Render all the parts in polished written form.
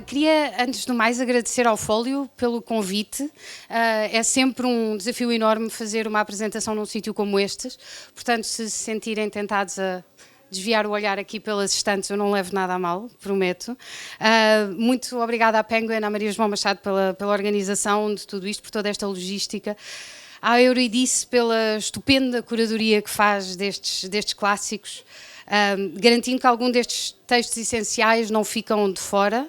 Queria, antes de mais, agradecer ao Fólio pelo convite. É sempre um desafio enorme fazer uma apresentação num sítio como este. Portanto, se se sentirem tentados a desviar o olhar aqui pelas estantes, eu não levo nada a mal, prometo. Muito obrigada à Penguin, à Maria João Machado pela organização de tudo isto, por toda esta logística. À Euridice pela estupenda curadoria que faz destes clássicos, garantindo que algum destes textos essenciais não ficam de fora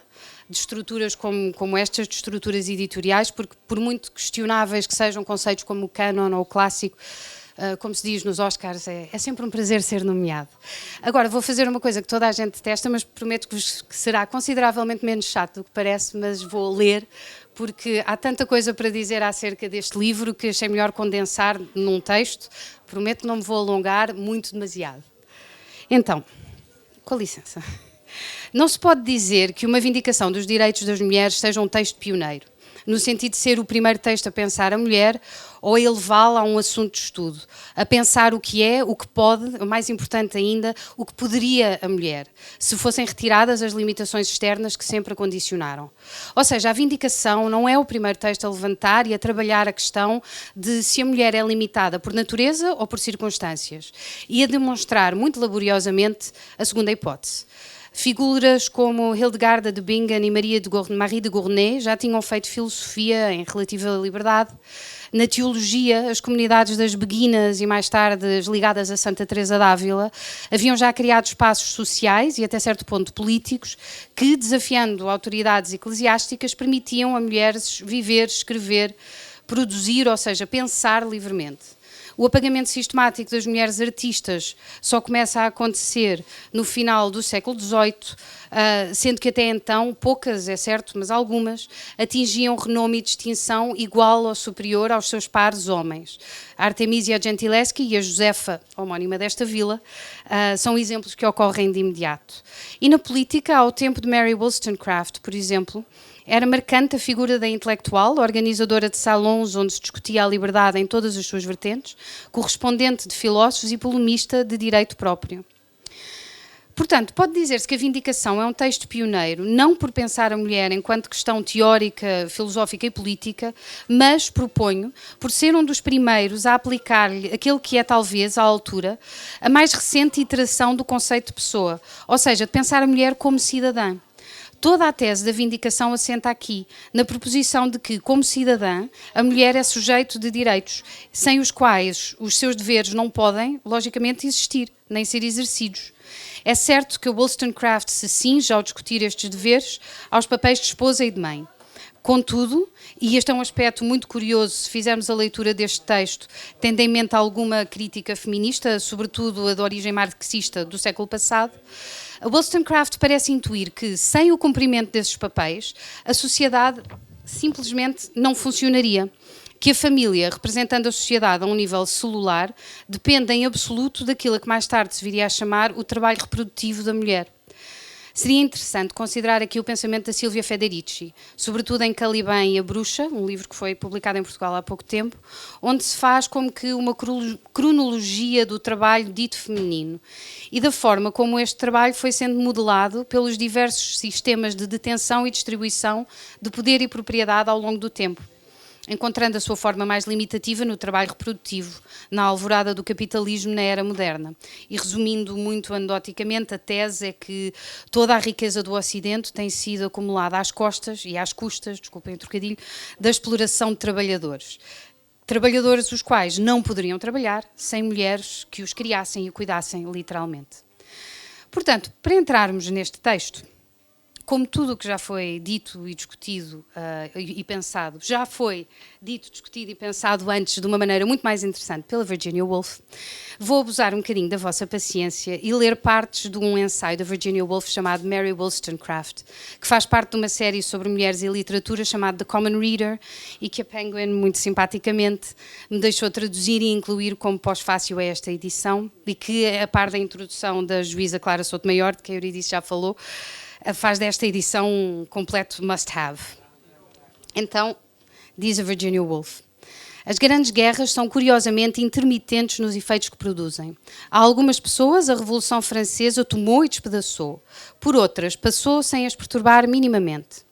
de estruturas como estas, de estruturas editoriais, porque por muito questionáveis que sejam conceitos como o canon ou o clássico, como se diz nos Oscars, é sempre um prazer ser nomeado. Agora, vou fazer uma coisa que toda a gente detesta, mas prometo que será consideravelmente menos chato do que parece, mas vou ler, porque há tanta coisa para dizer acerca deste livro que achei melhor condensar num texto. Prometo que não me vou alongar muito demasiado. Então, com licença. Não se pode dizer que uma vindicação dos direitos das mulheres seja um texto pioneiro, no sentido de ser o primeiro texto a pensar a mulher ou a elevá-la a um assunto de estudo, a pensar o que é, o que pode, o mais importante ainda, o que poderia a mulher, se fossem retiradas as limitações externas que sempre a condicionaram. Ou seja, a vindicação não é o primeiro texto a levantar e a trabalhar a questão de se a mulher é limitada por natureza ou por circunstâncias, e a demonstrar muito laboriosamente a segunda hipótese. Figuras como Hildegarda de Bingen e Marie de Gournay já tinham feito filosofia em relativa liberdade. Na teologia, as comunidades das beguinas e mais tarde as ligadas a Santa Teresa d'Ávila haviam já criado espaços sociais e até certo ponto políticos que, desafiando autoridades eclesiásticas, permitiam a mulheres viver, escrever, produzir, ou seja, pensar livremente. O apagamento sistemático das mulheres artistas só começa a acontecer no final do século XVIII, sendo que até então, poucas, é certo, mas algumas, atingiam renome e distinção igual ou superior aos seus pares homens. A Artemisia Gentileschi e a Josefa, homónima desta vila, são exemplos que ocorrem de imediato. E na política, ao tempo de Mary Wollstonecraft, por exemplo, era marcante a figura da intelectual, organizadora de salões onde se discutia a liberdade em todas as suas vertentes, correspondente de filósofos e polemista de direito próprio. Portanto, pode dizer-se que a Vindicação é um texto pioneiro, não por pensar a mulher enquanto questão teórica, filosófica e política, mas, proponho, por ser um dos primeiros a aplicar-lhe aquele que é, talvez, à altura, a mais recente iteração do conceito de pessoa, ou seja, de pensar a mulher como cidadã. Toda a tese da vindicação assenta aqui, na proposição de que, como cidadã, a mulher é sujeito de direitos, sem os quais os seus deveres não podem, logicamente, existir, nem ser exercidos. É certo que Wollstonecraft se cinge, ao discutir estes deveres, aos papéis de esposa e de mãe. Contudo, e este é um aspecto muito curioso se fizermos a leitura deste texto, tendo em mente alguma crítica feminista, sobretudo a de origem marxista do século passado, Wollstonecraft parece intuir que, sem o cumprimento desses papéis, a sociedade simplesmente não funcionaria. Que a família, representando a sociedade a um nível celular, depende em absoluto daquilo que mais tarde se viria a chamar o trabalho reprodutivo da mulher. Seria interessante considerar aqui o pensamento da Silvia Federici, sobretudo em Caliban e a Bruxa, um livro que foi publicado em Portugal há pouco tempo, onde se faz como que uma cronologia do trabalho dito feminino e da forma como este trabalho foi sendo modelado pelos diversos sistemas de detenção e distribuição de poder e propriedade ao longo do tempo, encontrando a sua forma mais limitativa no trabalho reprodutivo, na alvorada do capitalismo na era moderna. E resumindo muito anedoticamente, a tese é que toda a riqueza do Ocidente tem sido acumulada às costas e às custas, desculpem o trocadilho, da exploração de trabalhadores. Trabalhadores os quais não poderiam trabalhar sem mulheres que os criassem e cuidassem, literalmente. Portanto, para entrarmos neste texto, como tudo o que já foi dito e discutido e pensado, já foi dito, discutido e pensado antes de uma maneira muito mais interessante pela Virginia Woolf, vou abusar um bocadinho da vossa paciência e ler partes de um ensaio da Virginia Woolf chamado Mary Wollstonecraft, que faz parte de uma série sobre mulheres e literatura chamada The Common Reader e que a Penguin, muito simpaticamente, me deixou traduzir e incluir como pós-fácil a esta edição e que, a par da introdução da juíza Clara Sotomayor, de que a Euridice já falou, faz desta edição um completo must-have. Então, diz a Virginia Woolf, As grandes guerras são curiosamente intermitentes nos efeitos que produzem. A algumas pessoas a Revolução Francesa tomou e despedaçou. Por outras, passou sem as perturbar minimamente.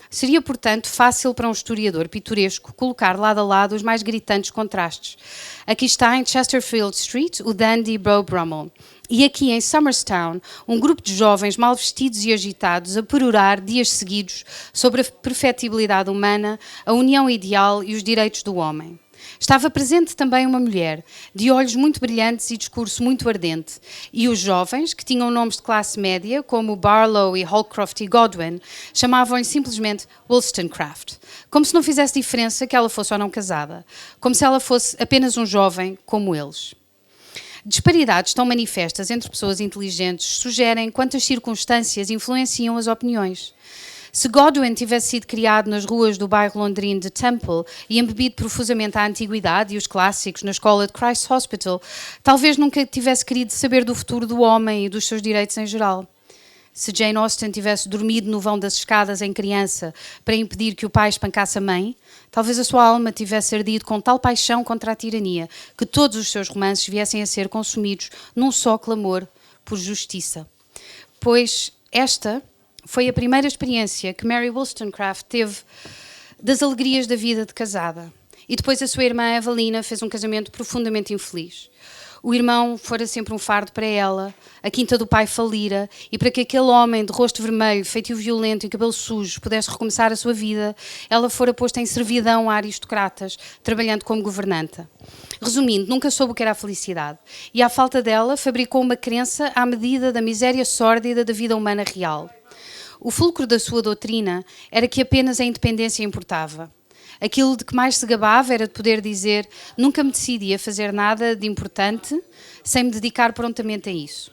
Seria, portanto, fácil para um historiador pitoresco colocar lado a lado os mais gritantes contrastes. Aqui está em Chesterfield Street o dandy Beau Brummel. E aqui em Somerstown, um grupo de jovens mal vestidos e agitados a perorar dias seguidos sobre a perfectibilidade humana, a união ideal e os direitos do homem. Estava presente também uma mulher, de olhos muito brilhantes e discurso muito ardente, e os jovens, que tinham nomes de classe média, como Barlow e Holcroft e Godwin, chamavam-lhe simplesmente Wollstonecraft, como se não fizesse diferença que ela fosse ou não casada, como se ela fosse apenas um jovem como eles. Disparidades tão manifestas entre pessoas inteligentes sugerem quantas circunstâncias influenciam as opiniões. Se Godwin tivesse sido criado nas ruas do bairro londrino de Temple e embebido profusamente à antiguidade e os clássicos na escola de Christ's Hospital, talvez nunca tivesse querido saber do futuro do homem e dos seus direitos em geral. Se Jane Austen tivesse dormido no vão das escadas em criança para impedir que o pai espancasse a mãe, talvez a sua alma tivesse ardido com tal paixão contra a tirania que todos os seus romances viessem a ser consumidos num só clamor por justiça. Pois esta foi a primeira experiência que Mary Wollstonecraft teve das alegrias da vida de casada. E depois a sua irmã Evelina fez um casamento profundamente infeliz. O irmão fora sempre um fardo para ela, a quinta do pai falira, e para que aquele homem de rosto vermelho, feitio violento e cabelo sujo pudesse recomeçar a sua vida, ela fora posta em servidão a aristocratas, trabalhando como governanta. Resumindo, nunca soube o que era a felicidade, e à falta dela fabricou uma crença à medida da miséria sórdida da vida humana real. O fulcro da sua doutrina era que apenas a independência importava. Aquilo de que mais se gabava era de poder dizer: nunca me decidi a fazer nada de importante sem me dedicar prontamente a isso.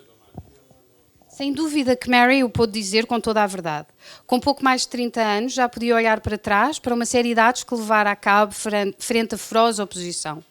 Sem dúvida que Mary o pôde dizer com toda a verdade. Com pouco mais de 30 anos já podia olhar para trás para uma série de atos que levara a cabo frente a feroz oposição.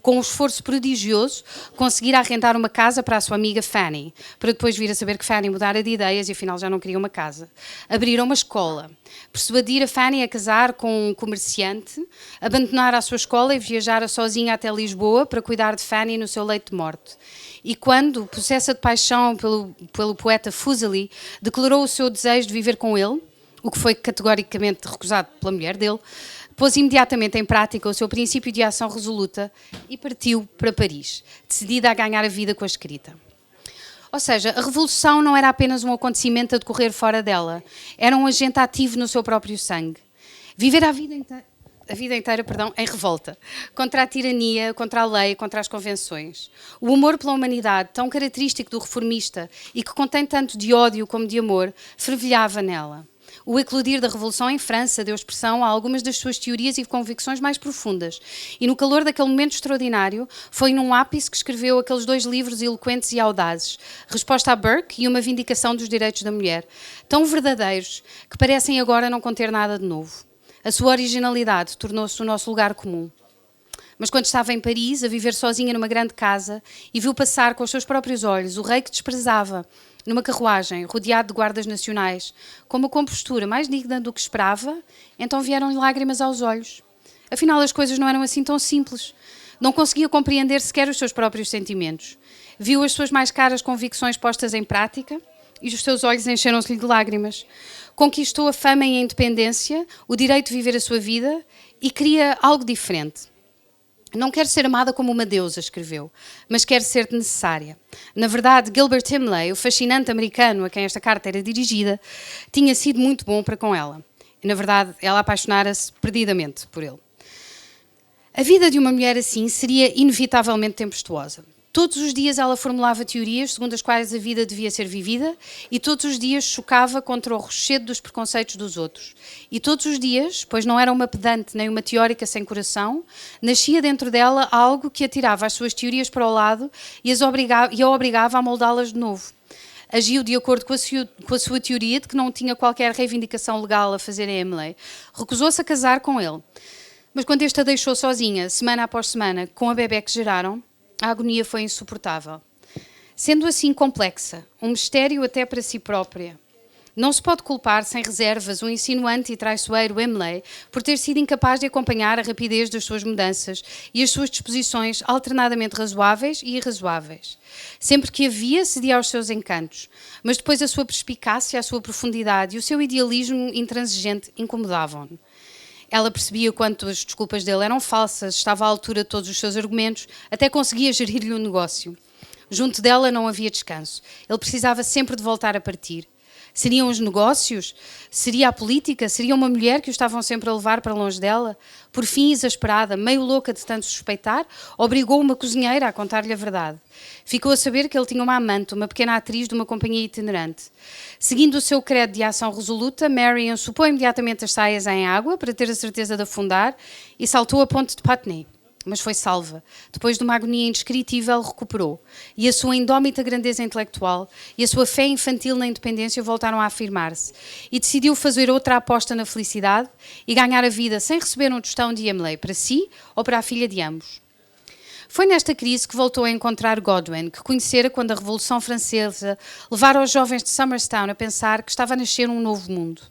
Com um esforço prodigioso, conseguira arrendar uma casa para a sua amiga Fanny, para depois vir a saber que Fanny mudara de ideias e afinal já não queria uma casa. Abriram uma escola, persuadir a Fanny a casar com um comerciante, abandonar a sua escola e viajar sozinha até Lisboa para cuidar de Fanny no seu leito de morte. E quando, possessa de paixão pelo poeta Fuseli, declarou o seu desejo de viver com ele, o que foi categoricamente recusado pela mulher dele, pôs imediatamente em prática o seu princípio de ação resoluta e partiu para Paris, decidida a ganhar a vida com a escrita. Ou seja, a Revolução não era apenas um acontecimento a decorrer fora dela, era um agente ativo no seu próprio sangue. Viver a vida inteira em revolta, contra a tirania, contra a lei, contra as convenções. O amor pela humanidade, tão característico do reformista e que contém tanto de ódio como de amor, fervilhava nela. O eclodir da Revolução em França deu expressão a algumas das suas teorias e convicções mais profundas. E no calor daquele momento extraordinário, foi num ápice que escreveu aqueles 2 livros eloquentes e audazes, Resposta a Burke e Uma Vindicação dos Direitos da Mulher, tão verdadeiros que parecem agora não conter nada de novo. A sua originalidade tornou-se o nosso lugar comum. Mas quando estava em Paris, a viver sozinha numa grande casa, e viu passar com os seus próprios olhos o rei que desprezava, numa carruagem, rodeado de guardas nacionais, com uma compostura mais digna do que esperava, então vieram-lhe lágrimas aos olhos. Afinal, as coisas não eram assim tão simples. Não conseguia compreender sequer os seus próprios sentimentos. Viu as suas mais caras convicções postas em prática, e os seus olhos encheram-se-lhe de lágrimas. Conquistou a fama e a independência, o direito de viver a sua vida e queria algo diferente. Não quero ser amada como uma deusa, escreveu, mas quero ser necessária. Na verdade, Gilbert Imlay, o fascinante americano a quem esta carta era dirigida, tinha sido muito bom para com ela. E, na verdade, ela apaixonara-se perdidamente por ele. A vida de uma mulher assim seria inevitavelmente tempestuosa. Todos os dias ela formulava teorias segundo as quais a vida devia ser vivida e todos os dias chocava contra o rochedo dos preconceitos dos outros. E todos os dias, pois não era uma pedante nem uma teórica sem coração, nascia dentro dela algo que atirava as suas teorias para o lado e a obrigava a moldá-las de novo. Agiu de acordo com a sua teoria de que não tinha qualquer reivindicação legal a fazer a Imlay. Recusou-se a casar com ele. Mas quando este a deixou sozinha, semana após semana, com a bebé que geraram, a agonia foi insuportável. Sendo assim complexa, um mistério até para si própria, Não se pode culpar sem reservas o insinuante e traiçoeiro Imlay por ter sido incapaz de acompanhar a rapidez das suas mudanças e as suas disposições alternadamente razoáveis e irrazoáveis. Sempre que havia, cedia aos seus encantos, mas depois a sua perspicácia, a sua profundidade e o seu idealismo intransigente incomodavam-no. Ela percebia quanto as desculpas dele eram falsas, estava à altura de todos os seus argumentos, até conseguia gerir-lhe o negócio. Junto dela não havia descanso. Ele precisava sempre de voltar a partir. Seriam os negócios? Seria a política? Seria uma mulher que o estavam sempre a levar para longe dela? Por fim, exasperada, meio louca de tanto suspeitar, obrigou uma cozinheira a contar-lhe a verdade. Ficou a saber que ele tinha uma amante, uma pequena atriz de uma companhia itinerante. Seguindo o seu credo de ação resoluta, Marion supou imediatamente as saias em água para ter a certeza de afundar e saltou a ponte de Putney. Mas foi salva. Depois de uma agonia indescritível, recuperou. E a sua indómita grandeza intelectual e a sua fé infantil na independência voltaram a afirmar-se. E decidiu fazer outra aposta na felicidade e ganhar a vida sem receber um tostão de Imlay para si ou para a filha de ambos. Foi nesta crise que voltou a encontrar Godwin, que conhecera quando a Revolução Francesa levara os jovens de Somerstown a pensar que estava a nascer um novo mundo.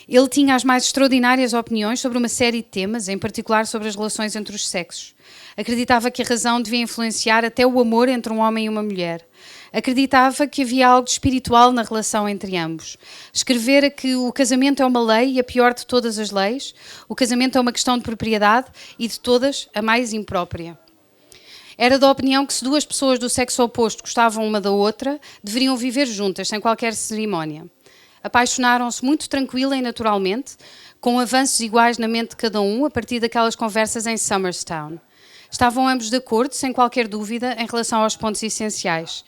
Ele tinha as mais extraordinárias opiniões sobre uma série de temas, em particular sobre as relações entre os sexos. Acreditava que a razão devia influenciar até o amor entre um homem e uma mulher. Acreditava que havia algo de espiritual na relação entre ambos. Escrevera que o casamento é uma lei e a pior de todas as leis. O casamento é uma questão de propriedade e de todas a mais imprópria. Era da opinião que se duas pessoas do sexo oposto gostavam uma da outra, deveriam viver juntas, sem qualquer cerimónia. Apaixonaram-se muito tranquila e naturalmente, com avanços iguais na mente de cada um, a partir daquelas conversas em Somerstown. Estavam ambos de acordo, sem qualquer dúvida, em relação aos pontos essenciais.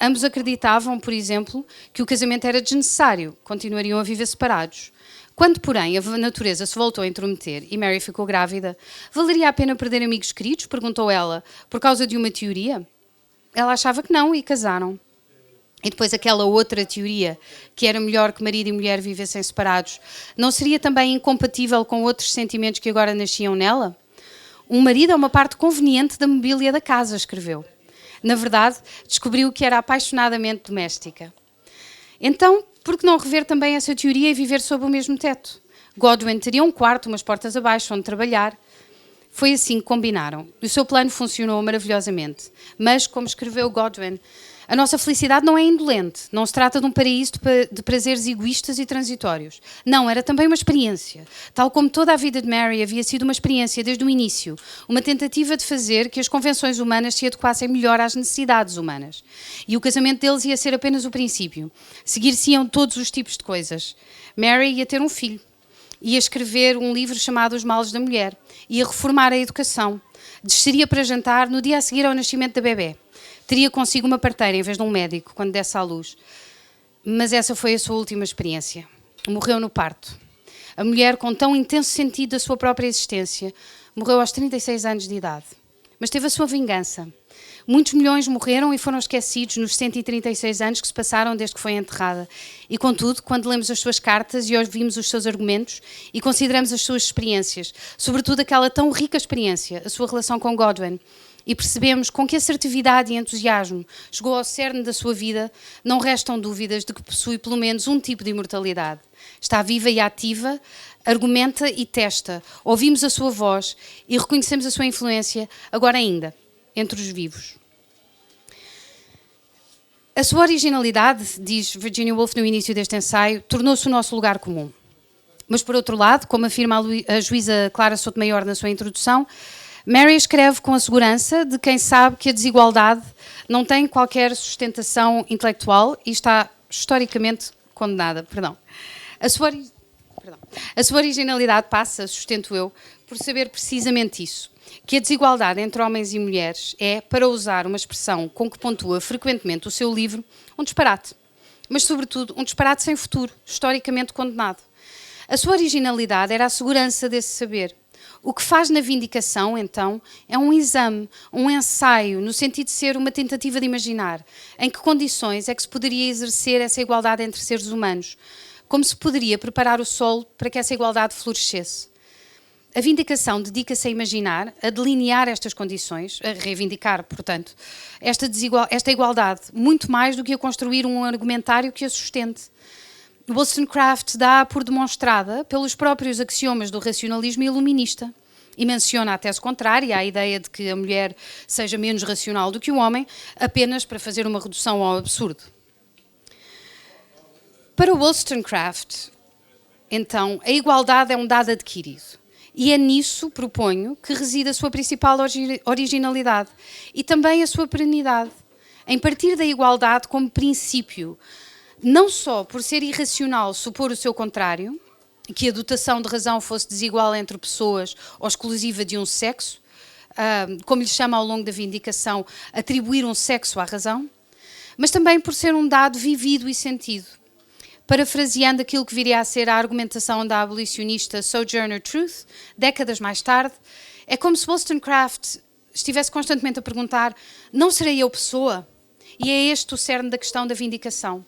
Ambos acreditavam, por exemplo, que o casamento era desnecessário, continuariam a viver separados. Quando, porém, a natureza se voltou a intrometer e Mary ficou grávida, valeria a pena perder amigos queridos? Perguntou ela, por causa de uma teoria? Ela achava que não e casaram. E depois aquela outra teoria, que era melhor que marido e mulher vivessem separados, não seria também incompatível com outros sentimentos que agora nasciam nela? Um marido é uma parte conveniente da mobília da casa, escreveu. Na verdade, descobriu que era apaixonadamente doméstica. Então, por que não rever também essa teoria e viver sob o mesmo teto? Godwin teria um quarto, umas portas abaixo, onde trabalhar. Foi assim que combinaram. O seu plano funcionou maravilhosamente. Mas, como escreveu Godwin, a nossa felicidade não é indolente, não se trata de um paraíso de prazeres egoístas e transitórios. Não, era também uma experiência. Tal como toda a vida de Mary havia sido uma experiência desde o início, uma tentativa de fazer que as convenções humanas se adequassem melhor às necessidades humanas. E o casamento deles ia ser apenas o princípio. Seguir-se-iam todos os tipos de coisas. Mary ia ter um filho, ia escrever um livro chamado Os Males da Mulher, ia reformar a educação, desceria para jantar no dia a seguir ao nascimento da bebé. Teria consigo uma parteira em vez de um médico quando desse à luz. Mas essa foi a sua última experiência. Morreu no parto. A mulher, com tão intenso sentido da sua própria existência, morreu aos 36 anos de idade. Mas teve a sua vingança. Muitos milhões morreram e foram esquecidos nos 136 anos que se passaram desde que foi enterrada. E, contudo, quando lemos as suas cartas e ouvimos os seus argumentos e consideramos as suas experiências, sobretudo aquela tão rica experiência, a sua relação com Godwin, e percebemos com que assertividade e entusiasmo chegou ao cerne da sua vida, não restam dúvidas de que possui pelo menos um tipo de imortalidade. Está viva e ativa, argumenta e testa, ouvimos a sua voz e reconhecemos a sua influência, agora ainda, entre os vivos. A sua originalidade, diz Virginia Woolf no início deste ensaio, tornou-se o nosso lugar comum. Mas, por outro lado, como afirma a juíza Clara Sotomayor na sua introdução, Mary escreve com a segurança de quem sabe que a desigualdade não tem qualquer sustentação intelectual e está historicamente condenada. A sua originalidade passa, sustento eu, por saber precisamente isso, que a desigualdade entre homens e mulheres é, para usar uma expressão com que pontua frequentemente o seu livro, um disparate. Mas, sobretudo, um disparate sem futuro, historicamente condenado. A sua originalidade era a segurança desse saber. O que faz na vindicação, então, é um exame, um ensaio, no sentido de ser uma tentativa de imaginar em que condições é que se poderia exercer essa igualdade entre seres humanos, como se poderia preparar o solo para que essa igualdade florescesse. A vindicação dedica-se a imaginar, a delinear estas condições, a reivindicar, portanto, esta igualdade, muito mais do que a construir um argumentário que a sustente. Wollstonecraft dá por demonstrada pelos próprios axiomas do racionalismo iluminista e menciona a tese contrária, a ideia de que a mulher seja menos racional do que o homem, apenas para fazer uma redução ao absurdo. Para Wollstonecraft, então, a igualdade é um dado adquirido. E é nisso, proponho, que reside a sua principal originalidade e também a sua perenidade. Em partir da igualdade como princípio, não só por ser irracional supor o seu contrário, que a dotação de razão fosse desigual entre pessoas ou exclusiva de um sexo, como lhe chama ao longo da vindicação, atribuir um sexo à razão, mas também por ser um dado vivido e sentido. Parafraseando aquilo que viria a ser a argumentação da abolicionista Sojourner Truth, décadas mais tarde, é como se Wollstonecraft estivesse constantemente a perguntar: não serei eu pessoa? E é este o cerne da questão da vindicação.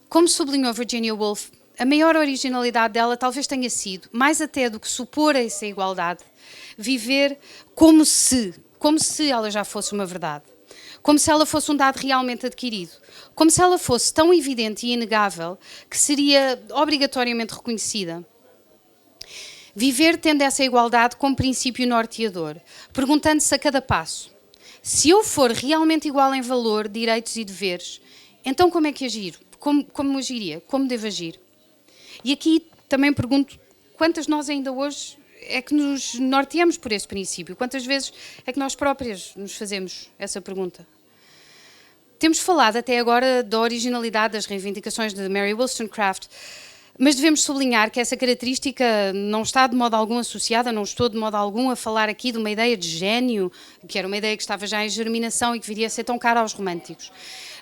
Como sublinhou Virginia Woolf, a maior originalidade dela talvez tenha sido, mais até do que supor essa igualdade, viver como se ela já fosse uma verdade. Como se ela fosse um dado realmente adquirido. Como se ela fosse tão evidente e inegável que seria obrigatoriamente reconhecida. Viver tendo essa igualdade como princípio norteador, perguntando-se a cada passo: se eu for realmente igual em valor, direitos e deveres, então como é que agir? Como agiria? Como devo agir? E aqui também pergunto: quantas nós ainda hoje é que nos norteamos por esse princípio? Quantas vezes é que nós próprias nos fazemos essa pergunta? Temos falado até agora da originalidade das reivindicações de Mary Wollstonecraft, mas devemos sublinhar que essa característica não está de modo algum associada, não estou de modo algum a falar aqui de uma ideia de gênio, que era uma ideia que estava já em germinação e que viria a ser tão cara aos românticos.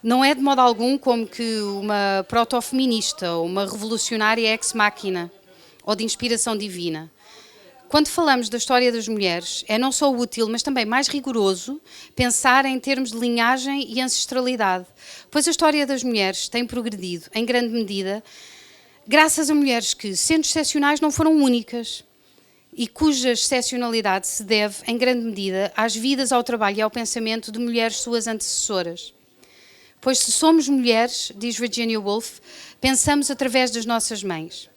Não é de modo algum como que uma proto-feminista ou uma revolucionária ex-máquina ou de inspiração divina. Quando falamos da história das mulheres, é não só útil, mas também mais rigoroso pensar em termos de linhagem e ancestralidade, pois a história das mulheres tem progredido, em grande medida, graças a mulheres que, sendo excepcionais, não foram únicas e cuja excepcionalidade se deve, em grande medida, às vidas, ao trabalho e ao pensamento de mulheres suas antecessoras. Pois se somos mulheres, diz Virginia Woolf, pensamos através das nossas mães.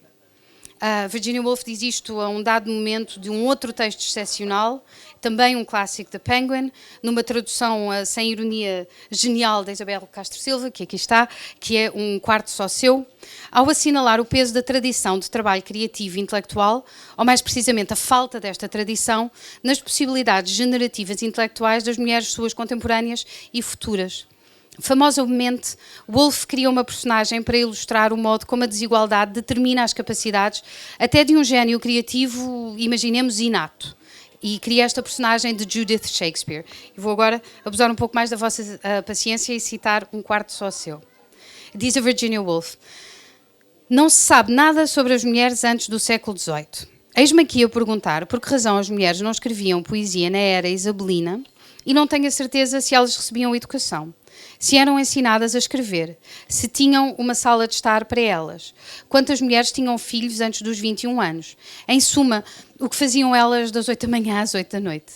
Virginia Woolf diz isto a um dado momento de um outro texto excepcional, também um clássico da Penguin, numa tradução sem ironia genial da Isabel Castro Silva, que aqui está, que é Um Quarto Só Seu, ao assinalar o peso da tradição de trabalho criativo e intelectual, ou mais precisamente a falta desta tradição, nas possibilidades generativas e intelectuais das mulheres suas contemporâneas e futuras. Famosamente, Woolf cria uma personagem para ilustrar o modo como a desigualdade determina as capacidades até de um gênio criativo, imaginemos, inato. E cria esta personagem de Judith Shakespeare. E vou agora abusar um pouco mais da vossa paciência e citar Um Quarto Só Seu. Diz a Virginia Woolf: não se sabe nada sobre as mulheres antes do século XVIII. Eis-me aqui a perguntar por que razão as mulheres não escreviam poesia na era isabelina e não tenho a certeza se elas recebiam educação. Se eram ensinadas a escrever, se tinham uma sala de estar para elas, quantas mulheres tinham filhos antes dos 21 anos. Em suma, o que faziam elas das 8 da manhã às 8 da noite.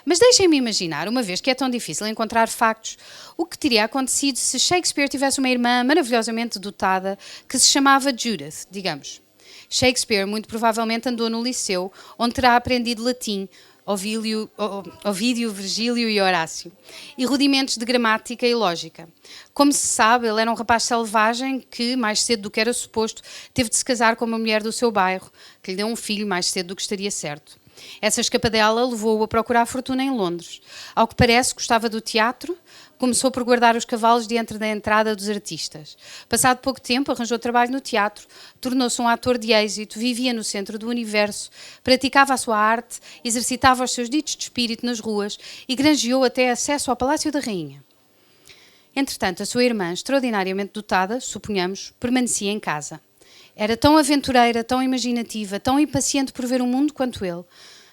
Mas deixem-me imaginar, uma vez que é tão difícil encontrar factos, o que teria acontecido se Shakespeare tivesse uma irmã maravilhosamente dotada que se chamava Judith, digamos. Shakespeare muito provavelmente andou no liceu, onde terá aprendido latim, Ovídio, Virgílio e Horácio, e rudimentos de gramática e lógica. Como se sabe, ele era um rapaz selvagem que, mais cedo do que era suposto, teve de se casar com uma mulher do seu bairro, que lhe deu um filho mais cedo do que estaria certo. Essa escapadela levou-o a procurar fortuna em Londres. Ao que parece, gostava do teatro, começou por guardar os cavalos diante da entrada dos artistas. Passado pouco tempo, arranjou trabalho no teatro, tornou-se um ator de êxito, vivia no centro do universo, praticava a sua arte, exercitava os seus ditos de espírito nas ruas e granjeou até acesso ao Palácio da Rainha. Entretanto, a sua irmã, extraordinariamente dotada, suponhamos, permanecia em casa. Era tão aventureira, tão imaginativa, tão impaciente por ver o mundo quanto ele,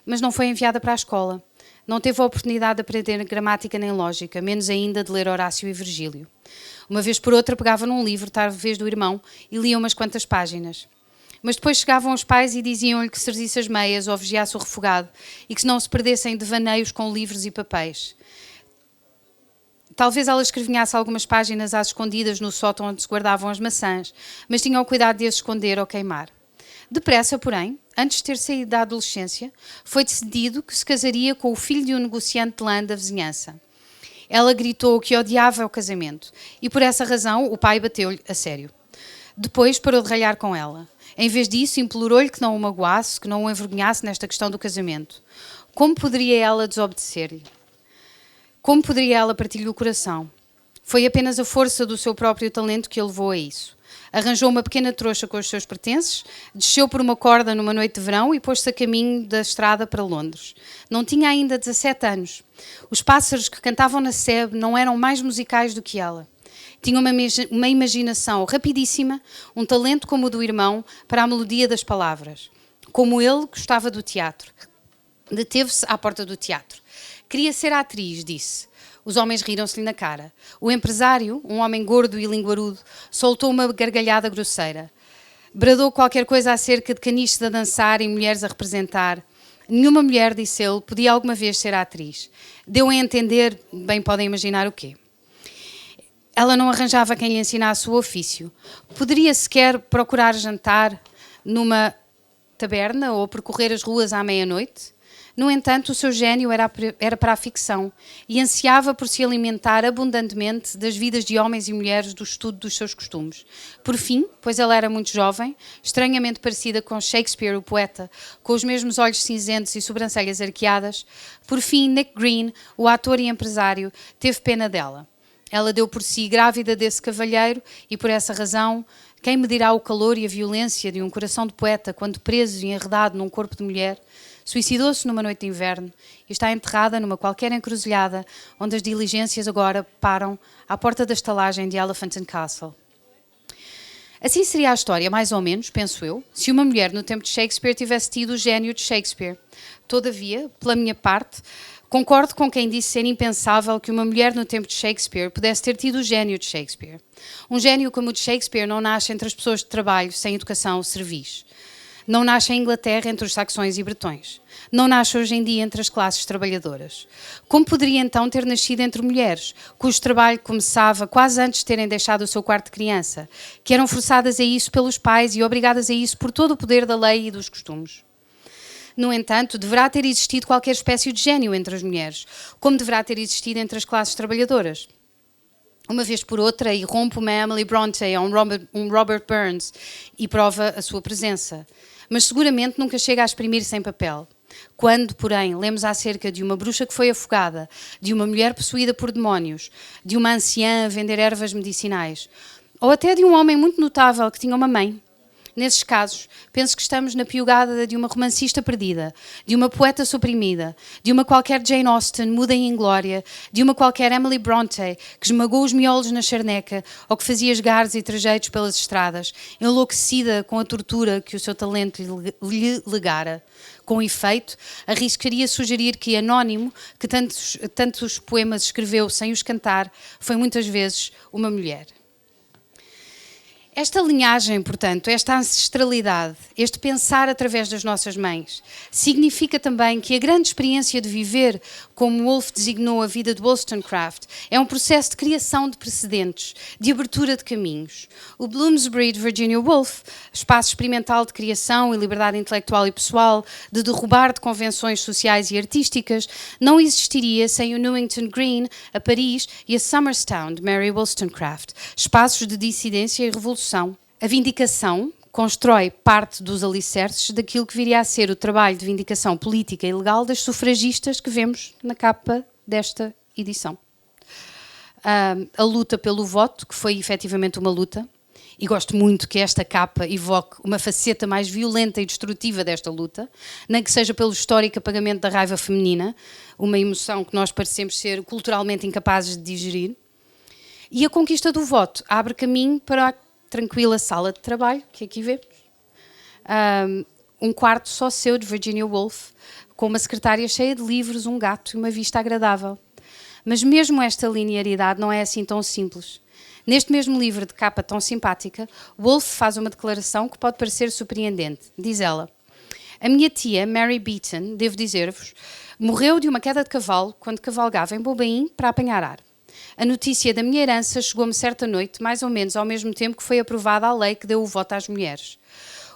mas não foi enviada para a escola. Não teve a oportunidade de aprender gramática nem lógica, menos ainda de ler Horácio e Virgílio. Uma vez por outra pegava num livro, talvez do irmão, e lia umas quantas páginas. Mas depois chegavam os pais e diziam-lhe que servisse as meias ou vigiasse o refogado e que não se perdessem devaneios com livros e papéis. Talvez ela escrevinhasse algumas páginas às escondidas no sótão onde se guardavam as maçãs, mas tinha o cuidado de as esconder ou queimar. Depressa, porém, antes de ter saído da adolescência, foi decidido que se casaria com o filho de um negociante de lã da vizinhança. Ela gritou que odiava o casamento e, por essa razão, o pai bateu-lhe a sério. Depois parou de ralhar com ela. Em vez disso, implorou-lhe que não o magoasse, que não o envergonhasse nesta questão do casamento. Como poderia ela desobedecer-lhe? Como poderia ela partir-lhe o coração? Foi apenas a força do seu próprio talento que a levou a isso. Arranjou uma pequena trouxa com os seus pertences, desceu por uma corda numa noite de verão e pôs-se a caminho da estrada para Londres. Não tinha ainda 17 anos. Os pássaros que cantavam na sebe não eram mais musicais do que ela. Tinha uma imaginação rapidíssima, um talento como o do irmão para a melodia das palavras. Como ele, gostava do teatro. Deteve-se à porta do teatro. Queria ser atriz, disse. Os homens riram-se-lhe na cara. O empresário, um homem gordo e linguarudo, soltou uma gargalhada grosseira. Bradou qualquer coisa acerca de caniches a dançar e mulheres a representar. Nenhuma mulher, disse ele, podia alguma vez ser atriz. Deu a entender, bem podem imaginar o quê. Ela não arranjava quem lhe ensinasse o ofício. Poderia sequer procurar jantar numa taberna ou percorrer as ruas à meia-noite? No entanto, o seu gênio era para a ficção e ansiava por se alimentar abundantemente das vidas de homens e mulheres do estudo dos seus costumes. Por fim, pois ela era muito jovem, estranhamente parecida com Shakespeare, o poeta, com os mesmos olhos cinzentos e sobrancelhas arqueadas, por fim, Nick Green, o ator e empresário, teve pena dela. Ela deu por si grávida desse cavalheiro e, por essa razão, quem medirá o calor e a violência de um coração de poeta quando preso e enredado num corpo de mulher? Suicidou-se numa noite de inverno e está enterrada numa qualquer encruzilhada onde as diligências agora param à porta da estalagem de Elephant and Castle. Assim seria a história, mais ou menos, penso eu, se uma mulher no tempo de Shakespeare tivesse tido o gênio de Shakespeare. Todavia, pela minha parte, concordo com quem disse ser impensável que uma mulher no tempo de Shakespeare pudesse ter tido o gênio de Shakespeare. Um gênio como o de Shakespeare não nasce entre as pessoas de trabalho, sem educação ou serviço. Não nasce em Inglaterra entre os saxões e bretões. Não nasce hoje em dia entre as classes trabalhadoras. Como poderia então ter nascido entre mulheres, cujo trabalho começava quase antes de terem deixado o seu quarto de criança, que eram forçadas a isso pelos pais e obrigadas a isso por todo o poder da lei e dos costumes? No entanto, deverá ter existido qualquer espécie de gênio entre as mulheres, como deverá ter existido entre as classes trabalhadoras. Uma vez por outra, irrompe uma Emily Bronte ou um Robert Burns e prova a sua presença. Mas seguramente nunca chega a exprimir-se em papel. Quando, porém, lemos acerca de uma bruxa que foi afogada, de uma mulher possuída por demónios, de uma anciã a vender ervas medicinais, ou até de um homem muito notável que tinha uma mãe, nesses casos, penso que estamos na piugada de uma romancista perdida, de uma poeta suprimida, de uma qualquer Jane Austen muda em inglória, de uma qualquer Emily Bronte que esmagou os miolos na charneca ou que fazia esgares e trajeitos pelas estradas, enlouquecida com a tortura que o seu talento lhe legara. Com efeito, arriscaria sugerir que Anónimo, que tantos poemas escreveu sem os cantar, foi muitas vezes uma mulher. Esta linhagem, portanto, esta ancestralidade, este pensar através das nossas mães, significa também que a grande experiência de viver, como Woolf designou a vida de Wollstonecraft, é um processo de criação de precedentes, de abertura de caminhos. O Bloomsbury de Virginia Woolf, espaço experimental de criação e liberdade intelectual e pessoal, de derrubar de convenções sociais e artísticas, não existiria sem o Newington Green, a Paris, e a Somerstown de Mary Wollstonecraft, espaços de dissidência e revolução. A vindicação constrói parte dos alicerces daquilo que viria a ser o trabalho de vindicação política e legal das sufragistas que vemos na capa desta edição. A luta pelo voto, que foi efetivamente uma luta, e gosto muito que esta capa evoque uma faceta mais violenta e destrutiva desta luta, nem que seja pelo histórico apagamento da raiva feminina, uma emoção que nós parecemos ser culturalmente incapazes de digerir. E a conquista do voto abre caminho para a tranquila sala de trabalho, que aqui vemos. Um quarto só seu, de Virginia Woolf, com uma secretária cheia de livros, um gato e uma vista agradável. Mas mesmo esta linearidade não é assim tão simples. Neste mesmo livro de capa tão simpática, Woolf faz uma declaração que pode parecer surpreendente. Diz ela: a minha tia, Mary Beaton, devo dizer-vos, morreu de uma queda de cavalo quando cavalgava em Bobaim para apanhar ar. A notícia da minha herança chegou-me certa noite, mais ou menos ao mesmo tempo que foi aprovada a lei que deu o voto às mulheres.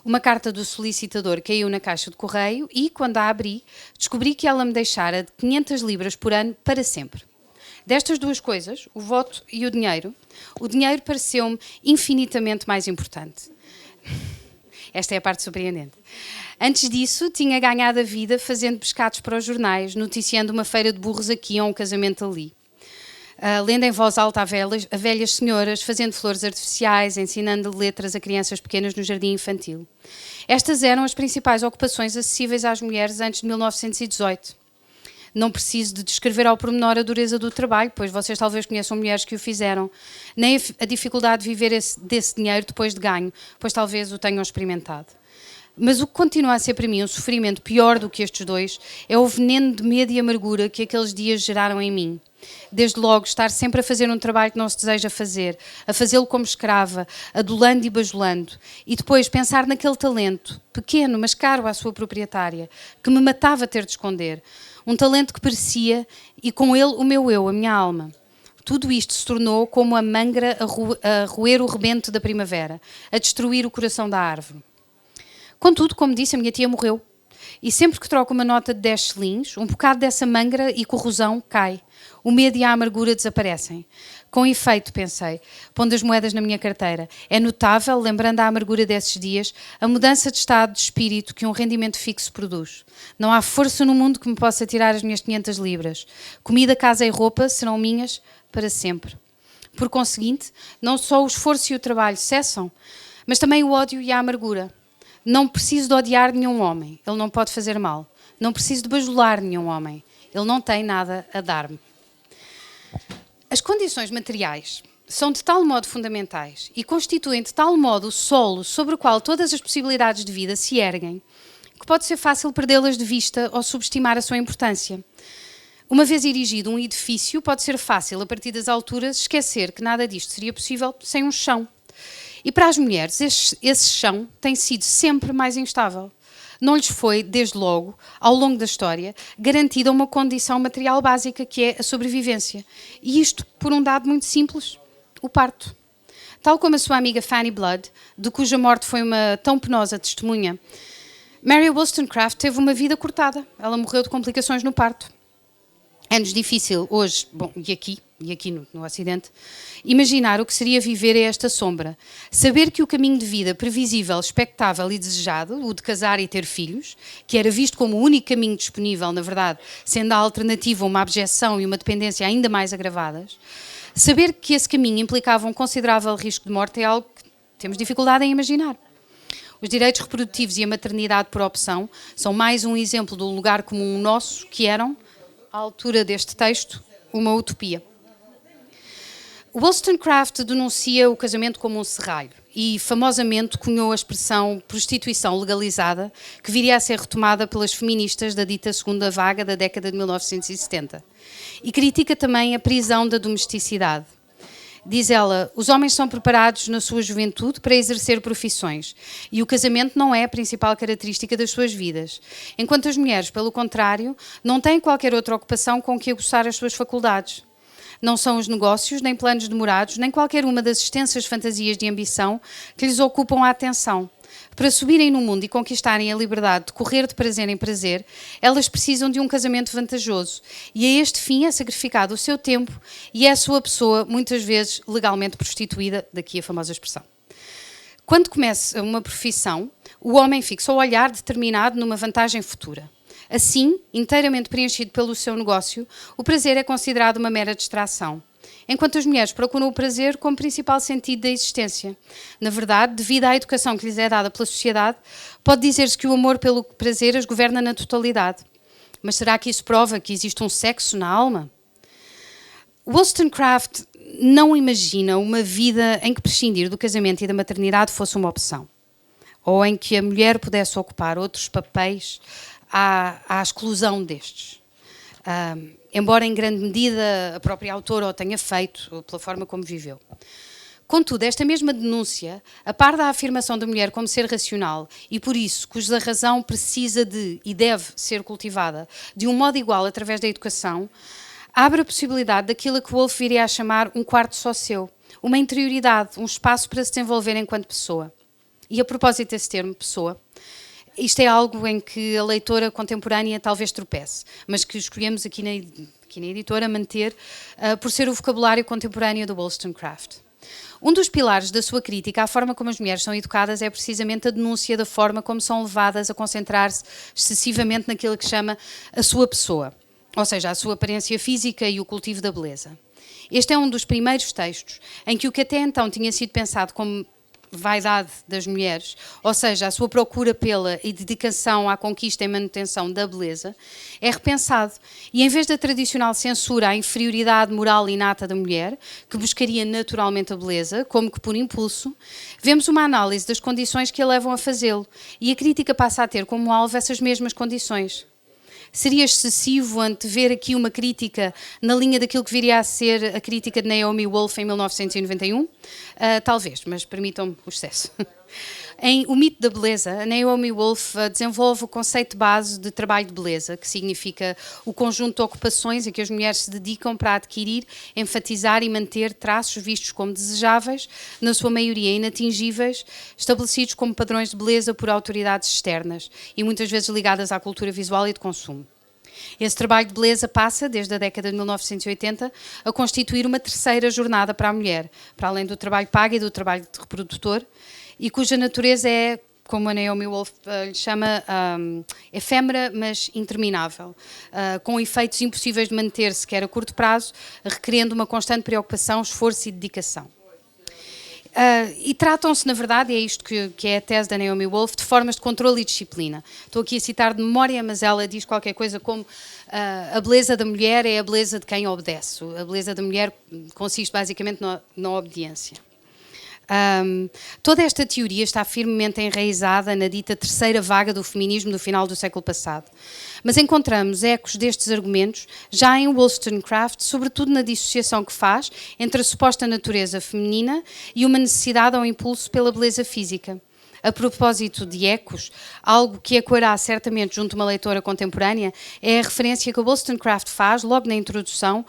Uma carta do solicitador caiu na caixa de correio e, quando a abri, descobri que ela me deixara de 500 libras por ano para sempre. Destas duas coisas, o voto e o dinheiro pareceu-me infinitamente mais importante. Esta é a parte surpreendente. Antes disso, tinha ganhado a vida fazendo pescados para os jornais, noticiando uma feira de burros aqui ou um casamento ali. Lendo em voz alta a velhas senhoras, fazendo flores artificiais, ensinando letras a crianças pequenas no jardim infantil. Estas eram as principais ocupações acessíveis às mulheres antes de 1918. Não preciso de descrever ao pormenor a dureza do trabalho, pois vocês talvez conheçam mulheres que o fizeram, nem a dificuldade de viver desse dinheiro depois de ganho, pois talvez o tenham experimentado. Mas o que continua a ser para mim um sofrimento pior do que estes dois é o veneno de medo e amargura que aqueles dias geraram em mim. Desde logo, estar sempre a fazer um trabalho que não se deseja fazer, a fazê-lo como escrava, adulando e bajulando, e depois pensar naquele talento, pequeno, mas caro à sua proprietária, que me matava ter de esconder. Um talento que parecia, e com ele o meu eu, a minha alma. Tudo isto se tornou como a mangra a roer o rebento da primavera, a destruir o coração da árvore. Contudo, como disse, a minha tia morreu. E sempre que troco uma nota de 10 shillings, um bocado dessa mangra e corrosão cai. O medo e a amargura desaparecem. Com efeito, pensei, pondo as moedas na minha carteira, é notável, lembrando a amargura desses dias, a mudança de estado de espírito que um rendimento fixo produz. Não há força no mundo que me possa tirar as minhas 500 libras. Comida, casa e roupa serão minhas para sempre. Por conseguinte, não só o esforço e o trabalho cessam, mas também o ódio e a amargura. Não preciso de odiar nenhum homem, ele não pode fazer mal. Não preciso de bajular nenhum homem, ele não tem nada a dar-me. As condições materiais são de tal modo fundamentais e constituem de tal modo o solo sobre o qual todas as possibilidades de vida se erguem, que pode ser fácil perdê-las de vista ou subestimar a sua importância. Uma vez erigido um edifício, pode ser fácil, a partir das alturas, esquecer que nada disto seria possível sem um chão. E para as mulheres, esse chão tem sido sempre mais instável. Não lhes foi, desde logo, ao longo da história, garantida uma condição material básica, que é a sobrevivência. E isto por um dado muito simples, o parto. Tal como a sua amiga Fanny Blood, de cuja morte foi uma tão penosa testemunha, Mary Wollstonecraft teve uma vida cortada. Ela morreu de complicações no parto. É-nos difícil hoje, bom, e aqui no Ocidente, imaginar o que seria viver a esta sombra. Saber que o caminho de vida previsível, expectável e desejado, o de casar e ter filhos, que era visto como o único caminho disponível, na verdade, sendo a alternativa uma abjeção e uma dependência ainda mais agravadas, saber que esse caminho implicava um considerável risco de morte é algo que temos dificuldade em imaginar. Os direitos reprodutivos e a maternidade por opção são mais um exemplo do lugar comum nosso que eram, à altura deste texto, uma utopia. Wollstonecraft denuncia o casamento como um serralho e, famosamente, cunhou a expressão prostituição legalizada, que viria a ser retomada pelas feministas da dita segunda vaga da década de 1970. E critica também a prisão da domesticidade. Diz ela, os homens são preparados na sua juventude para exercer profissões e o casamento não é a principal característica das suas vidas, enquanto as mulheres, pelo contrário, não têm qualquer outra ocupação com que aguçar as suas faculdades. Não são os negócios, nem planos demorados, nem qualquer uma das extensas fantasias de ambição que lhes ocupam a atenção. Para subirem no mundo e conquistarem a liberdade de correr de prazer em prazer, elas precisam de um casamento vantajoso. E a este fim é sacrificado o seu tempo e é a sua pessoa, muitas vezes legalmente prostituída, daqui a famosa expressão. Quando começa uma profissão, o homem fixa o olhar determinado numa vantagem futura. Assim, inteiramente preenchido pelo seu negócio, o prazer é considerado uma mera distração. Enquanto as mulheres procuram o prazer como principal sentido da existência. Na verdade, devido à educação que lhes é dada pela sociedade, pode dizer-se que o amor pelo prazer as governa na totalidade. Mas será que isso prova que existe um sexo na alma? Wollstonecraft não imagina uma vida em que prescindir do casamento e da maternidade fosse uma opção. Ou em que a mulher pudesse ocupar outros papéis à exclusão destes. Embora em grande medida a própria autora o tenha feito, pela forma como viveu. Contudo, esta mesma denúncia, a par da afirmação da mulher como ser racional e, por isso, cuja razão precisa de e deve ser cultivada de um modo igual através da educação, abre a possibilidade daquilo que Woolf viria a chamar um quarto só seu, uma interioridade, um espaço para se desenvolver enquanto pessoa. E a propósito desse termo, pessoa, isto é algo em que a leitora contemporânea talvez tropece, mas que escolhemos aqui na editora manter por ser o vocabulário contemporâneo do Wollstonecraft. Um dos pilares da sua crítica à forma como as mulheres são educadas é precisamente a denúncia da forma como são levadas a concentrar-se excessivamente naquilo que chama a sua pessoa, ou seja, a sua aparência física e o cultivo da beleza. Este é um dos primeiros textos em que o que até então tinha sido pensado como vaidade das mulheres, ou seja, a sua procura pela e dedicação à conquista e manutenção da beleza, é repensado. E em vez da tradicional censura à inferioridade moral inata da mulher, que buscaria naturalmente a beleza, como que por impulso, vemos uma análise das condições que a levam a fazê-lo, e a crítica passa a ter como alvo essas mesmas condições. Seria excessivo antever aqui uma crítica na linha daquilo que viria a ser a crítica de Naomi Wolf em 1991? Talvez, mas permitam-me o excesso. Em O Mito da Beleza, Naomi Wolf desenvolve o conceito base de trabalho de beleza, que significa o conjunto de ocupações a que as mulheres se dedicam para adquirir, enfatizar e manter traços vistos como desejáveis, na sua maioria inatingíveis, estabelecidos como padrões de beleza por autoridades externas e muitas vezes ligadas à cultura visual e de consumo. Esse trabalho de beleza passa, desde a década de 1980, a constituir uma terceira jornada para a mulher, para além do trabalho pago e do trabalho de reprodutor, e cuja natureza é, como a Naomi Wolf lhe chama, efêmera, mas interminável, com efeitos impossíveis de manter-se, quer a curto prazo, requerendo uma constante preocupação, esforço e dedicação. E tratam-se, na verdade, e é isto que é a tese da Naomi Wolf, de formas de controle e disciplina. Estou aqui a citar de memória, mas ela diz qualquer coisa como a beleza da mulher é a beleza de quem obedece. A beleza da mulher consiste basicamente na obediência. Toda esta teoria está firmemente enraizada na dita terceira vaga do feminismo do final do século passado. Mas encontramos ecos destes argumentos já em Wollstonecraft, sobretudo na dissociação que faz entre a suposta natureza feminina e uma necessidade ou impulso pela beleza física. A propósito de ecos, algo que ecoará certamente junto a uma leitora contemporânea é a referência que Wollstonecraft faz, logo na introdução,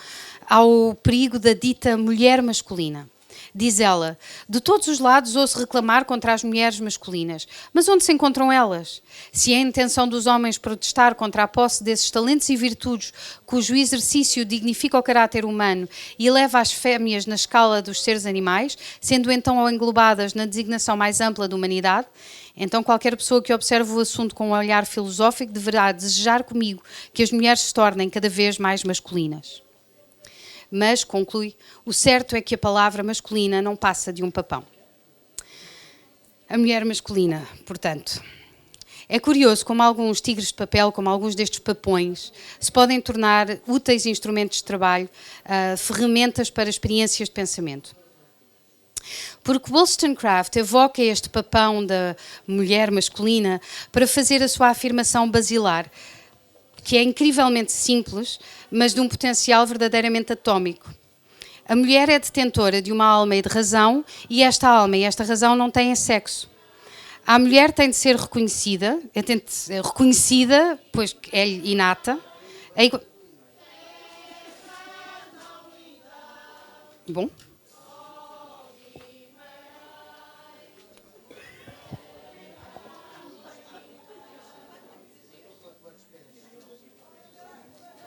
ao perigo da dita mulher masculina. Diz ela, de todos os lados ouço reclamar contra as mulheres masculinas, mas onde se encontram elas? Se é a intenção dos homens protestar contra a posse desses talentos e virtudes cujo exercício dignifica o caráter humano e eleva as fêmeas na escala dos seres animais, sendo então englobadas na designação mais ampla da humanidade, então qualquer pessoa que observe o assunto com um olhar filosófico deverá desejar comigo que as mulheres se tornem cada vez mais masculinas. Mas, conclui, o certo é que a palavra masculina não passa de um papão. A mulher masculina, portanto. É curioso como alguns tigres de papel, como alguns destes papões, se podem tornar úteis instrumentos de trabalho, ferramentas para experiências de pensamento. Porque Wollstonecraft evoca este papão da mulher masculina para fazer a sua afirmação basilar, que é incrivelmente simples, mas de um potencial verdadeiramente atómico. A mulher é detentora de uma alma e de razão, e esta alma e esta razão não têm sexo. A mulher tem de ser reconhecida, pois é inata. Bom.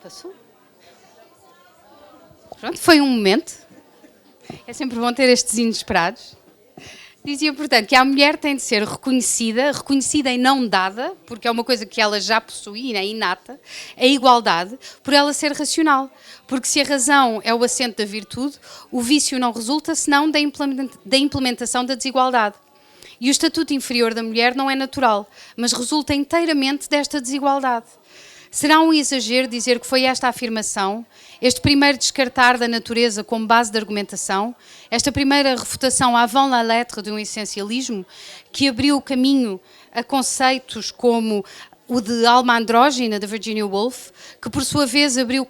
Passou? Pronto, foi um momento. É sempre bom ter estes inesperados. Dizia, portanto, que a mulher tem de ser reconhecida e não dada, porque é uma coisa que ela já possui, é inata, a igualdade, por ela ser racional. Porque se a razão é o assento da virtude, o vício não resulta senão da implementação da desigualdade. E o estatuto inferior da mulher não é natural, mas resulta inteiramente desta desigualdade. Será um exagero dizer que foi esta afirmação, este primeiro descartar da natureza como base de argumentação, esta primeira refutação avant la lettre de um essencialismo, que abriu o caminho a conceitos como o de alma andrógina, de Virginia Woolf, que por sua vez abriu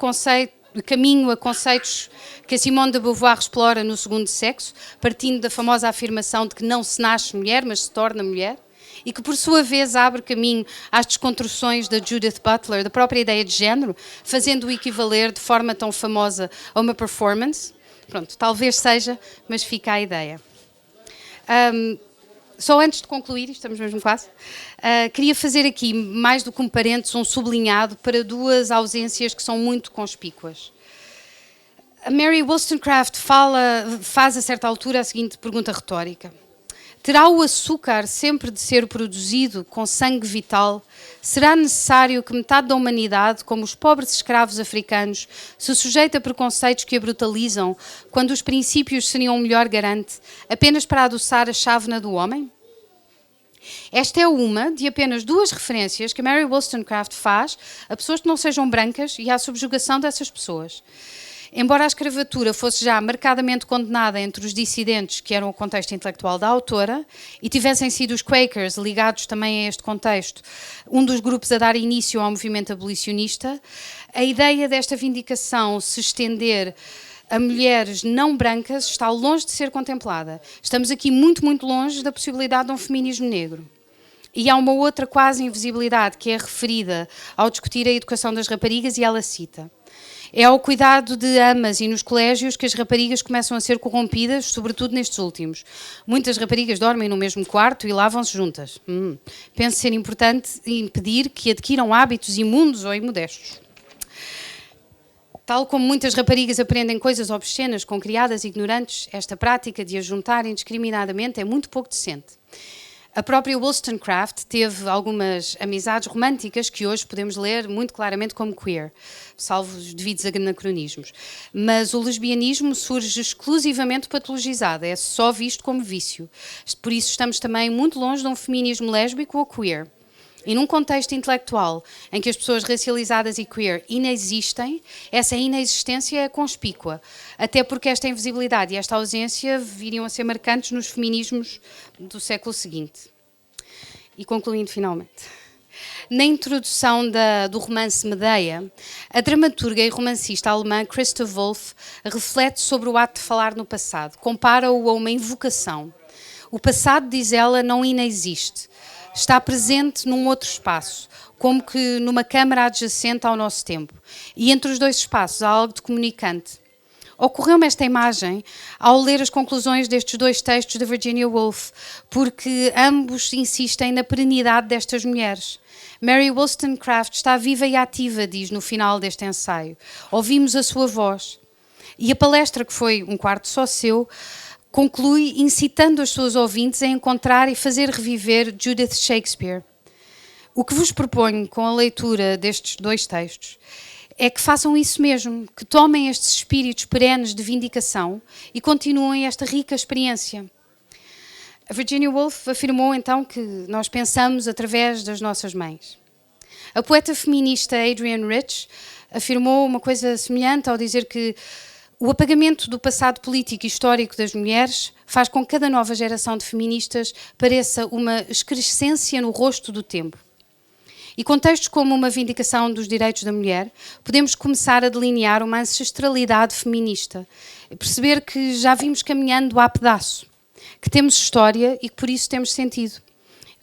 caminho a conceitos que a Simone de Beauvoir explora no Segundo Sexo, partindo da famosa afirmação de que não se nasce mulher, mas se torna mulher, e que, por sua vez, abre caminho às desconstruções da Judith Butler, da própria ideia de género, fazendo-o equivaler de forma tão famosa a uma performance. Pronto, talvez seja, mas fica a ideia. Só antes de concluir, estamos mesmo quase, queria fazer aqui, mais do que um parênteses, um sublinhado para duas ausências que são muito conspícuas. A Mary Wollstonecraft faz a certa altura a seguinte pergunta retórica: terá o açúcar sempre de ser produzido com sangue vital? Será necessário que metade da humanidade, como os pobres escravos africanos, se sujeite a preconceitos que a brutalizam, quando os princípios seriam um melhor garante, apenas para adoçar a chávena do homem? Esta é uma de apenas duas referências que a Mary Wollstonecraft faz a pessoas que não sejam brancas e à subjugação dessas pessoas. Embora a escravatura fosse já marcadamente condenada entre os dissidentes, que eram o contexto intelectual da autora, e tivessem sido os Quakers, ligados também a este contexto, um dos grupos a dar início ao movimento abolicionista, a ideia desta vindicação se estender a mulheres não brancas está longe de ser contemplada. Estamos aqui muito, muito longe da possibilidade de um feminismo negro. E há uma outra quase invisibilidade que é referida ao discutir a educação das raparigas, e ela cita: é ao cuidado de amas e nos colégios que as raparigas começam a ser corrompidas, sobretudo nestes últimos. Muitas raparigas dormem no mesmo quarto e lavam-se juntas. Penso ser importante impedir que adquiram hábitos imundos ou imodestos. Tal como muitas raparigas aprendem coisas obscenas com criadas ignorantes, esta prática de as juntarem indiscriminadamente é muito pouco decente. A própria Wollstonecraft teve algumas amizades românticas que hoje podemos ler muito claramente como queer, salvo os devidos anacronismos. Mas o lesbianismo surge exclusivamente patologizado, é só visto como vício. Por isso estamos também muito longe de um feminismo lésbico ou queer. E num contexto intelectual em que as pessoas racializadas e queer inexistem, essa inexistência é conspícua, até porque esta invisibilidade e esta ausência viriam a ser marcantes nos feminismos do século seguinte. E concluindo finalmente. Na introdução do romance Medea, a dramaturga e romancista alemã Christa Wolf reflete sobre o ato de falar no passado, compara-o a uma invocação. O passado, diz ela, não inexiste. Está presente num outro espaço, como que numa câmara adjacente ao nosso tempo. E entre os dois espaços há algo de comunicante. Ocorreu-me esta imagem ao ler as conclusões destes dois textos da Virginia Woolf, porque ambos insistem na perenidade destas mulheres. Mary Wollstonecraft está viva e ativa, diz no final deste ensaio. Ouvimos a sua voz. E a palestra, que foi um quarto só seu, conclui incitando as suas ouvintes a encontrar e fazer reviver Judith Shakespeare. O que vos proponho com a leitura destes dois textos é que façam isso mesmo, que tomem estes espíritos perenes de vindicação e continuem esta rica experiência. A Virginia Woolf afirmou então que nós pensamos através das nossas mães. A poeta feminista Adrienne Rich afirmou uma coisa semelhante ao dizer que o apagamento do passado político e histórico das mulheres faz com que cada nova geração de feministas pareça uma excrescência no rosto do tempo. E com textos como uma vindicação dos direitos da mulher, podemos começar a delinear uma ancestralidade feminista, perceber que já vimos caminhando a pedaço, que temos história e que por isso temos sentido.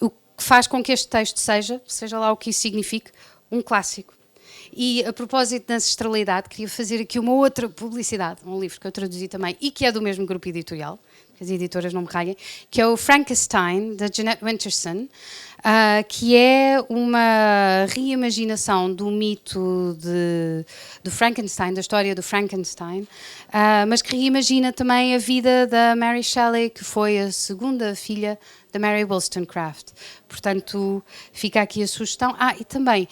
O que faz com que este texto seja lá o que isso signifique, um clássico. E a propósito da ancestralidade, queria fazer aqui uma outra publicidade, um livro que eu traduzi também e que é do mesmo grupo editorial, que as editoras não me raiem, que é o Frankenstein, da Jeanette Winterson, que é uma reimaginação do mito do Frankenstein, da história do Frankenstein, mas que reimagina também a vida da Mary Shelley, que foi a segunda filha da Mary Wollstonecraft. Portanto, fica aqui a sugestão. E também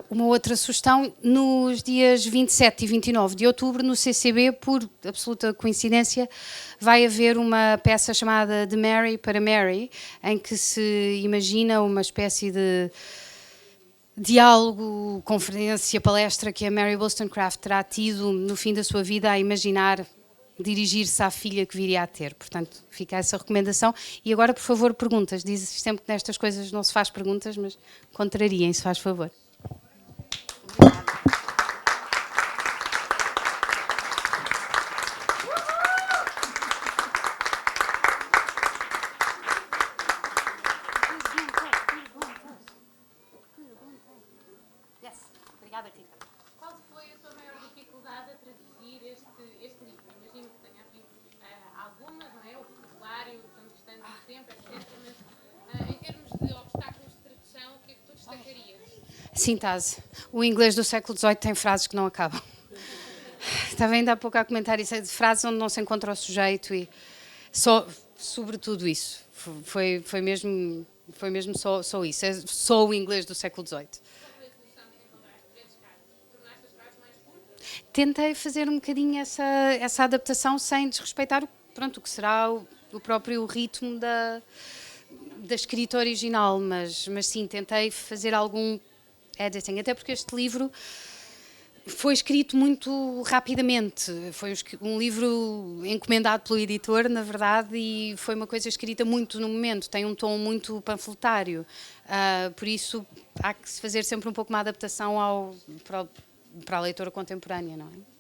uma outra sugestão, nos dias 27 e 29 de outubro, no CCB, por absoluta coincidência, vai haver uma peça chamada De Mary para Mary, em que se imagina uma espécie de diálogo, conferência, palestra que a Mary Wollstonecraft terá tido no fim da sua vida a imaginar dirigir-se à filha que viria a ter. Portanto, fica essa recomendação. E agora, por favor, perguntas. Diz sempre que nestas coisas não se faz perguntas, mas contrariem, se faz favor. Sintase. O inglês do século XVIII tem frases que não acabam. Estava ainda há pouco a comentar isso, de frases onde não se encontra o sujeito e só, sobretudo isso. Foi mesmo só isso. É só o inglês do século XVIII. Tentei fazer um bocadinho essa adaptação sem desrespeitar o que será o próprio ritmo da escrita original, mas sim, tentei fazer algum editing, até porque este livro foi escrito muito rapidamente, foi um livro encomendado pelo editor, na verdade, e foi uma coisa escrita muito no momento, tem um tom muito panfletário, por isso há que se fazer sempre um pouco uma adaptação para a leitura contemporânea, não é?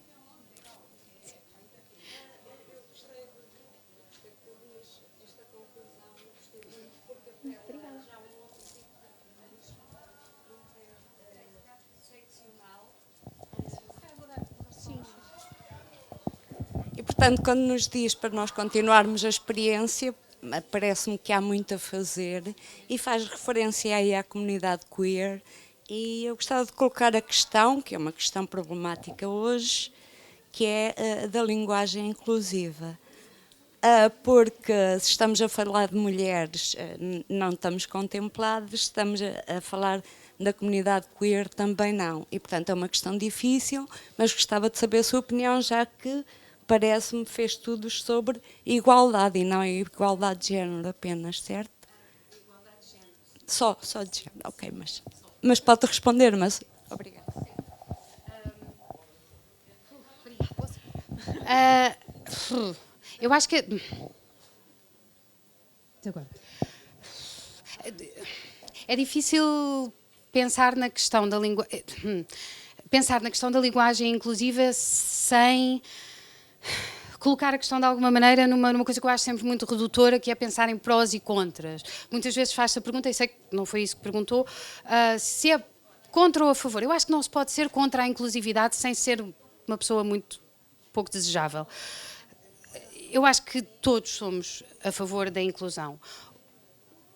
E, portanto, quando nos diz para nós continuarmos a experiência, parece-me que há muito a fazer e faz referência aí à comunidade queer. E eu gostava de colocar a questão, que é uma questão problemática hoje, que é a da linguagem inclusiva. Porque se estamos a falar de mulheres, não estamos contemplados, estamos a falar da comunidade queer, também não. E, portanto, é uma questão difícil, mas gostava de saber a sua opinião, já que parece-me fez estudos sobre igualdade e não igualdade de género apenas, certo? Igualdade de género. Só de género, ok, mas pode responder, mas... Obrigada. Eu acho que... É difícil pensar na questão da linguagem inclusiva sem colocar a questão de alguma maneira numa coisa que eu acho sempre muito redutora, que é pensar em prós e contras. Muitas vezes faz-se a pergunta, e sei que não foi isso que perguntou, se é contra ou a favor. Eu acho que não se pode ser contra a inclusividade sem ser uma pessoa muito pouco desejável. Eu acho que todos somos a favor da inclusão.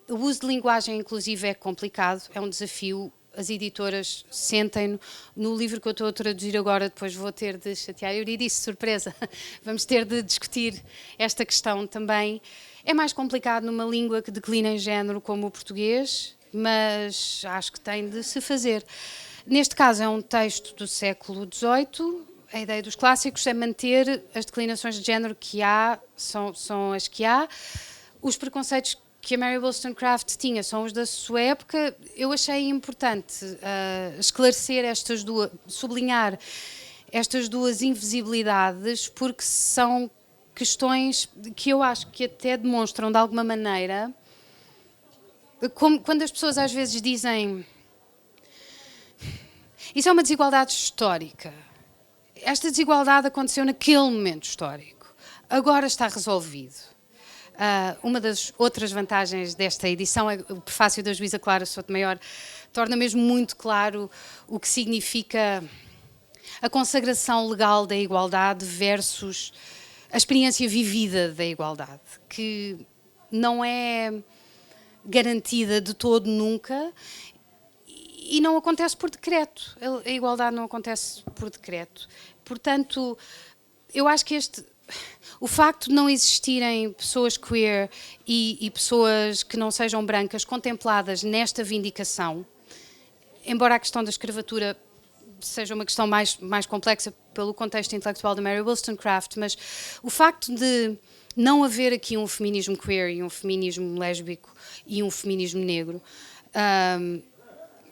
O uso de linguagem inclusiva é complicado, é um desafio. As editoras sentem no livro que eu estou a traduzir agora, depois vou ter de chatear. Eu disse, surpresa, vamos ter de discutir esta questão também. É mais complicado numa língua que declina em género como o português, mas acho que tem de se fazer. Neste caso é um texto do século XVIII, a ideia dos clássicos é manter as declinações de género que há, são as que há. Os preconceitos que a Mary Wollstonecraft tinha são os da sua época. Eu achei importante esclarecer estas duas, sublinhar estas duas invisibilidades, porque são questões que eu acho que até demonstram de alguma maneira, como quando as pessoas às vezes dizem isso é uma desigualdade histórica. Esta desigualdade aconteceu naquele momento histórico. Agora está resolvido. Uma das outras vantagens desta edição é o prefácio da juíza Clara Sotomayor, torna mesmo muito claro o que significa a consagração legal da igualdade versus a experiência vivida da igualdade, que não é garantida de todo nunca e não acontece por decreto. A igualdade não acontece por decreto. Portanto, eu acho que o facto de não existirem pessoas queer e pessoas que não sejam brancas contempladas nesta vindicação, embora a questão da escravatura seja uma questão mais complexa pelo contexto intelectual de Mary Wollstonecraft, mas o facto de não haver aqui um feminismo queer e um feminismo lésbico e um feminismo negro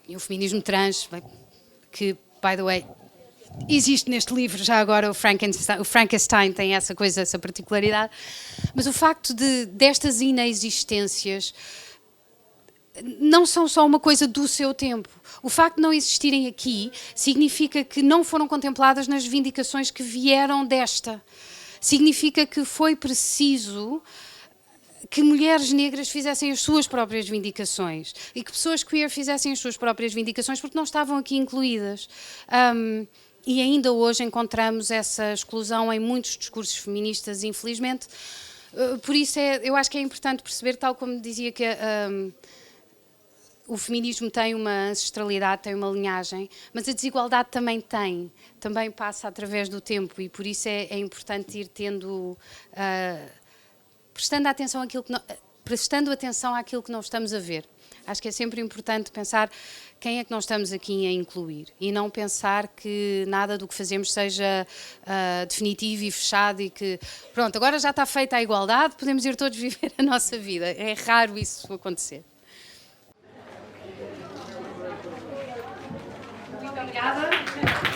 e um feminismo trans, que, by the way, existe neste livro, já agora o Frankenstein tem essa coisa, essa particularidade, mas o facto destas inexistências não são só uma coisa do seu tempo. O facto de não existirem aqui significa que não foram contempladas nas vindicações que vieram desta. Significa que foi preciso que mulheres negras fizessem as suas próprias vindicações e que pessoas queer fizessem as suas próprias vindicações porque não estavam aqui incluídas. E ainda hoje encontramos essa exclusão em muitos discursos feministas, infelizmente. Por isso eu acho que é importante perceber, tal como dizia que o feminismo tem uma ancestralidade, tem uma linhagem, mas a desigualdade também tem, também passa através do tempo e por isso é importante ir tendo, prestando atenção àquilo que não estamos a ver. Acho que é sempre importante pensar quem é que nós estamos aqui a incluir e não pensar que nada do que fazemos seja definitivo e fechado e que, pronto, agora já está feita a igualdade, podemos ir todos viver a nossa vida. É raro isso acontecer. Muito obrigada.